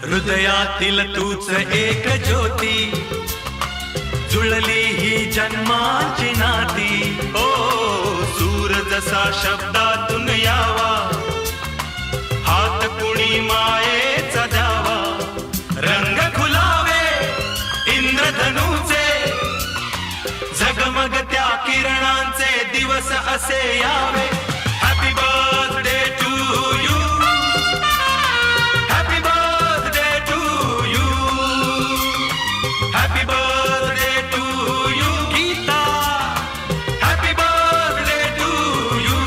हृदयातील तूच एक ज्योती, जुळली ही जन्माची नाती. ओ सूर जसा शब्दातून यावा, हात कुणी मायेचा द्यावा. रंग खुलावे इंद्रधनुचे, झगमगत्या किरणांचे दिवस असे यावे. Happy birthday to you, happy birthday to you, happy birthday to you Geeta, happy birthday to you.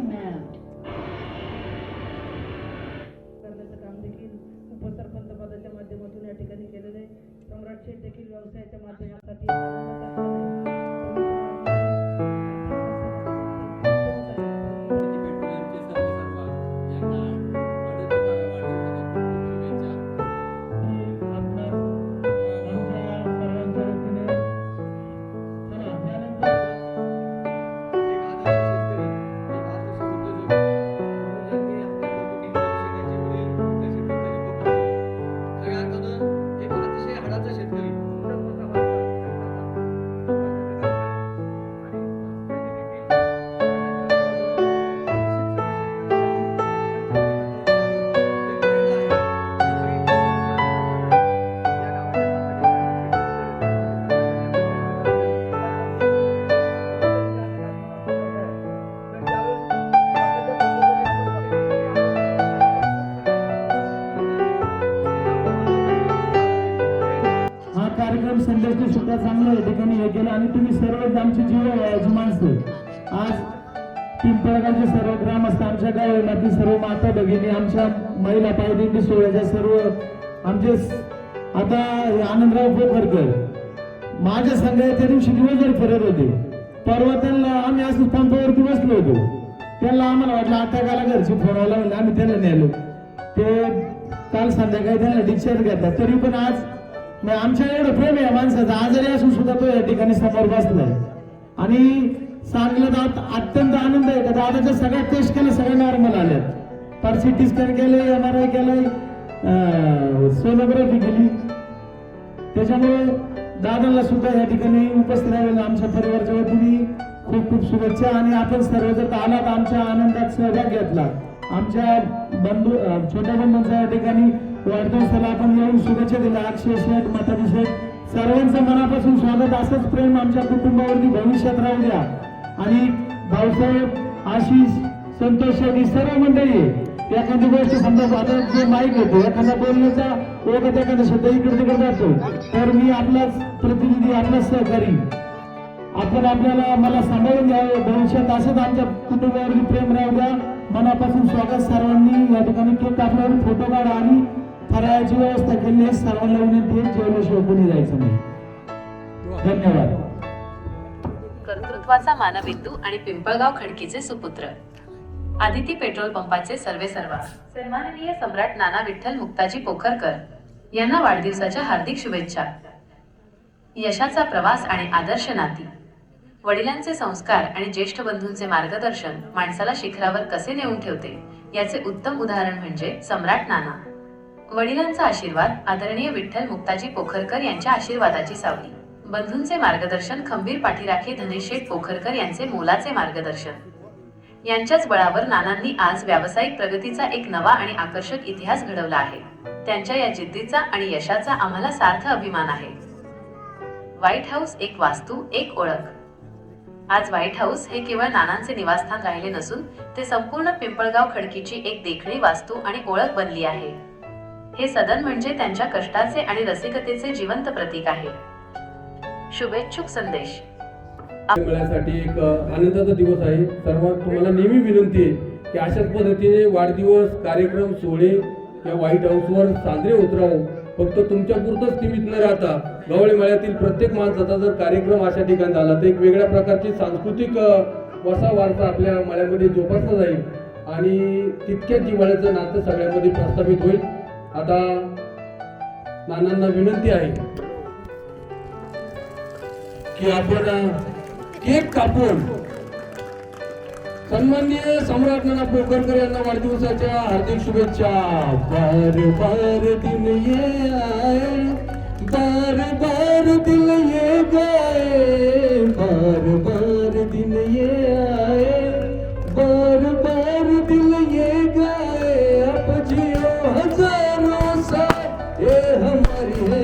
man. करण्याचं काम देखील उपसरपंच पदाच्या माध्यमातून या ठिकाणी केलेलं आहे. सम्राट शेठ देखील व्यवसायाच्या माध्यमासाठी कार्यक्रम संदेश सुद्धा चांगला या ठिकाणी हे केलं आणि तुम्ही सर्वच आमची जीव माणसं आज पिंपळगावचे सर्व ग्रामस्थ आमच्या गावातील सर्व माता भगिनी आमच्या महिला पायदिंडी सोहळ्याच्या सर्व आमचे आता आनंदराव पोखरकर माझ्या संघ त्या दिवशी दिवसभर फिरत होते. परवा त्यांना आम्ही असं पंपावरती बसलो होतो. त्यांना आम्हाला वाटलं आता काला घरची फोनवाला म्हणजे आम्ही त्यांना नेलो. ते काल संध्याकाळी त्यांना डिस्चार्ज घेतला तरी पण आज आमच्या एवढं प्रेम आहे माणसाचं आजारी असून सुद्धा तो या ठिकाणी समोर बसलाय आणि सांगलं तर अत्यंत आनंद आहे का दादाच्या सगळ्या टेस्ट केलं सगळ्या नॉर्मल आल्यात. पर सिटी स्कॅन केले MRI केलंय सोनोग्राफी केली. त्याच्यामुळे दादाला सुद्धा या ठिकाणी उपस्थित राहिलेल्या आमच्या परिवाराच्या वतीने खूप खूप शुभेच्छा आणि आपण सर्व जर आलात आमच्या आनंदात सहभाग घेतला आमच्या बंधू छोट्या बंधूंच्या या ठिकाणी वाढदिवसाला आपण येऊन शुभेच्छा दिल्या. अक्षय शेठ माताजी शेठ सर्वांचं मनापासून स्वागत. असंच प्रेम आमच्या कुटुंबावरती भविष्यात राहू द्या आणि भाऊसाहेब आशिष संतोष शेट्टी सर्व मंडळी एखादी गोष्ट समजा आता जे माईक होतो एखादा बोलण्याचा ओघात एखादा शब्द इकडे तिकडे जातो तर मी आपलाच प्रतिनिधी आपलाच सहकारी आपण आपल्याला मला सांभाळून घ्यावं. भविष्यात असंच आमच्या कुटुंबावरती प्रेम राहू द्या. मनापासून स्वागत. सर्वांनी या ठिकाणी केक कापल्यावर फोटो काढा आणि फराळाची व्यवस्था केली आहे. सर्वांना विनंती आहे जेवल्याशिवाय कोणी जायचं नाही. धन्यवाद. कर्तृत्वाचा मानबिंदू आणि पिंपळगाव खडकीचे सुपुत्र आदिती पेट्रोल पंपाचे सर्वेसर्वा सन्माननीय सम्राट नाना विठ्ठल मुक्ताजी पोखरकर यांना वाढदिवसाच्या हार्दिक शुभेच्छा. यशाचा प्रवास आणि आदर्श नाती वडिलांचे संस्कार आणि ज्येष्ठ बंधूंचे मार्गदर्शन माणसाला शिखरावर कसे नेऊन ठेवते याचे उत्तम उदाहरण म्हणजे सम्राट नाना. वडिलांचा आशीर्वाद आदरणीय विठ्ठल मुक्ताजी पोखरकर यांच्या आशीर्वादाची सावली. बंधूंचे मार्गदर्शन खंबीर पाठीराखे धनेशेठ पोखरकर यांचे मोलाचे मार्गदर्शन यांच्याच बळावर नानांनी आज व्यावसायिक प्रगतीचा एक नवा आणि आकर्षक इतिहास घडवला आहे. त्यांच्या या जिद्दीचा आणि यशाचा आम्हाला सार्थ अभिमान आहे. व्हाईट हाऊस एक वास्तू एक ओळख. आज व्हाईट हाऊस हे केवळ नानांचे निवासस्थान राहिले नसून ते संपूर्ण पिंपळगाव खडकीची एक देखणी वास्तू आणि ओळख बनली आहे. हे सदन म्हणजे त्यांच्या कष्टाचे आणि रसिकतेचे जिवंत प्रतीक आहे. शुभेच्छुक संदेश. मिळण्यासाठी एक आनंदाचा दिवस आहे. सर्वात तुम्हाला नेहमी विनंती आहे की अशाच पद्धतीने वाढदिवस कार्यक्रम सोहळे या व्हाईट हाऊसवर साजरे होत राहू. फक्त तुमच्या पुरतच सीमित न राहता गवळी मळ्यातील प्रत्येक माणसाचा जर कार्यक्रम अशा ठिकाणी झाला तर एक वेगळ्या प्रकारची सांस्कृतिक वसा वारसा आपल्या मळ्यामध्ये जोपासला जाईल आणि तितक्याच जिव्हाळ्याचं नातं सगळ्यांमध्ये प्रस्थापित होईल. आता नानांना विनंती आहे की आपण केक कापून सन्माननीय सम्राट नाना पोखरकर यांना वाढदिवसाच्या हार्दिक शुभेच्छा. बार बार दिन ये आए बार बार दिल ये गाए बार बार दिन ये आए बार बार दिल ये गाए अब जियो हजारों साल ये हमारी है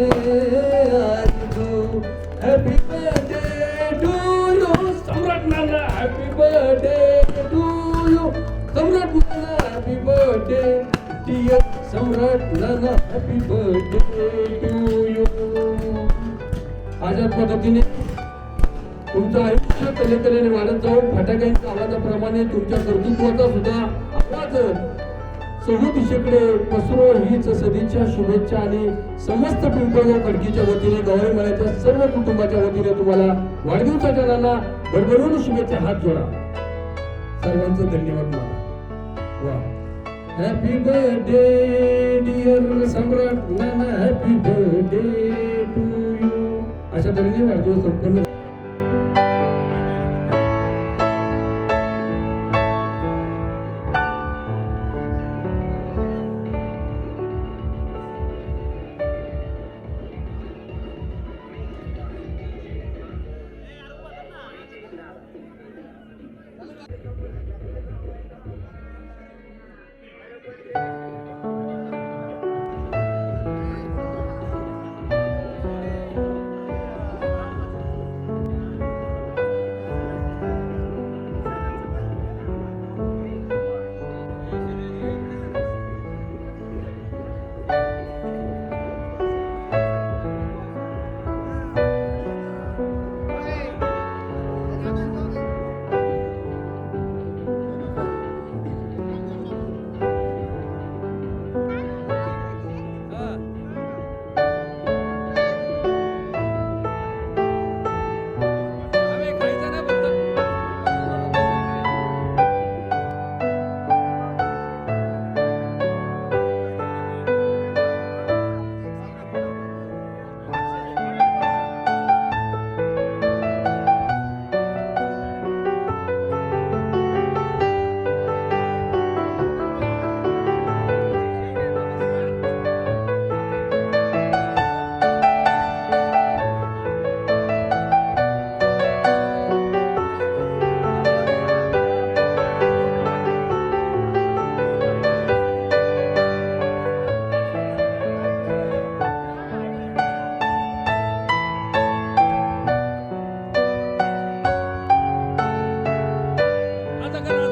आरज़ू. Happy birthday to you Samrat Nana. Happy birthday to you Samrat Nana. Happy birthday dear Samrat Nana. Happy birthday to you. अशा पद्धतीने तुमचं आयुष्य कलेकलेने वाढत जाऊन फटाक्यांच्या आवाजाप्रमाणे आणि तुमच्या कर्तृत्वाचा सुद्धा आवाज चहू दिशेकडे पसरो हीच सदिच्छा शुभेच्छा आणि समस्त पिंपळगाव खडकीच्या वतीने गवाई मळ्याच्या सर्व कुटुंबाच्या वतीने तुम्हाला वाढदिवसाच्या नाना भरभरून शुभेच्छा. हात जोडा सर्वांचं धन्यवाद मला. वा happy birthday dear Samrat Nana, happy birthday to you. अशा तऱ्हेने वाढदिवस संपन्न. आता करा.